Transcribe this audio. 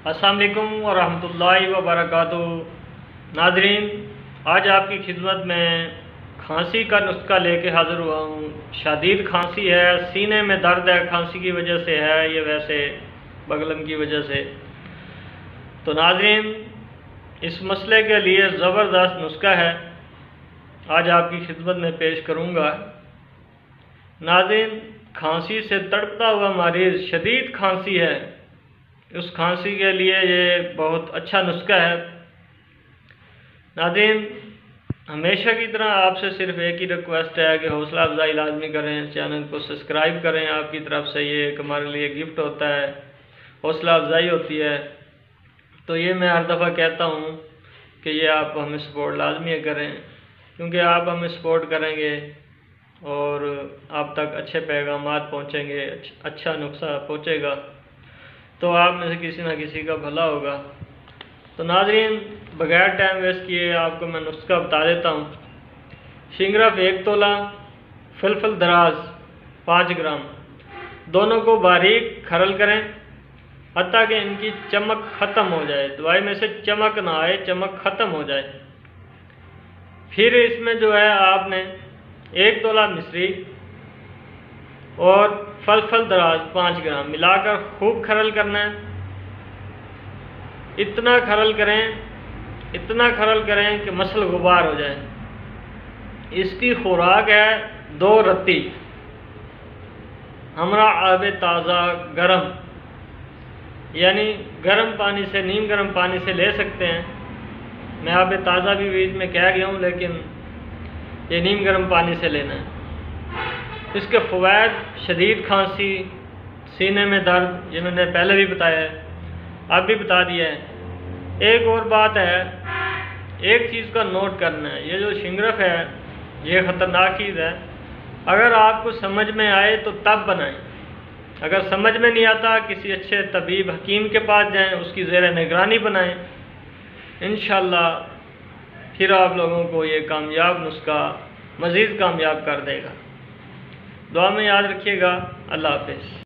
अस्सलाम वालेकुम वरहमतुल्लाहि वबरकातुहू। नाज़रीन, आज आपकी खिदमत में खांसी का नुस्खा लेके हाज़िर हुआ हूँ। शदीद खांसी है, सीने में दर्द है, खांसी की वजह से है, ये वैसे बगलम की वजह से। तो नाज़रीन, इस मसले के लिए ज़बरदस्त नुस्खा है, आज आपकी खिदमत में पेश करूँगा। नाज़रीन, खांसी से तड़पता हुआ मरीज़, शदीद खांसी है, उस खांसी के लिए ये बहुत अच्छा नुस्खा है। नाज़रीन, हमेशा की तरह आपसे सिर्फ एक ही रिक्वेस्ट है कि हौसला अफजाई लाजमी करें, चैनल को सब्सक्राइब करें। आपकी तरफ से ये एक हमारे लिए गिफ्ट होता है, हौसला अफजाई होती है। तो ये मैं हर दफ़ा कहता हूँ कि ये आप हमें सपोर्ट लाजमी करें, क्योंकि आप हमें सपोर्ट करेंगे और आप तक अच्छे पैगामात पहुँचेंगे, अच्छा नुस्खा पहुँचेगा, तो आप में से किसी ना किसी का भला होगा। तो नाज़रीन, बगैर टाइम वेस्ट किए आपको मैं नुस्खा बता देता हूँ। शिंगरफ 1 तोला, फलफल दराज 5 ग्राम, दोनों को बारीक खरल करें हत्ता कि इनकी चमक ख़त्म हो जाए, दवाई में से चमक ना आए, चमक ख़त्म हो जाए। फिर इसमें जो है आपने 1 तोला मिश्री और फलफल दराज 5 ग्राम मिलाकर खूब खरल करना है। इतना खरल करें कि मसल गुबार हो जाए। इसकी खुराक है 2 रत्ती हमरा आब ताज़ा गर्म, यानी गर्म पानी से, नीम गर्म पानी से ले सकते हैं। मैं आब ताज़ा भी बीच में कह गया हूँ, लेकिन ये नीम गर्म पानी से लेना है। इसके फ़वाइद: शदीद खांसी, सीने में दर्द, ये मैंने पहले भी बताया है, अब भी बता दिया है। एक और बात है, एक चीज़ का नोट करना है, ये जो शिंगरफ है ये ख़तरनाक चीज़ है। अगर आपको समझ में आए तो तब बनाएं, अगर समझ में नहीं आता किसी अच्छे तबीब हकीम के पास जाएं, उसकी ज़ेर निगरानी बनाएं। इंशाअल्लाह फिर आप लोगों को ये कामयाब नुस्खा मज़ीद कामयाब कर देगा। दुआ में याद रखिएगा। अल्लाह हाफ़िज़।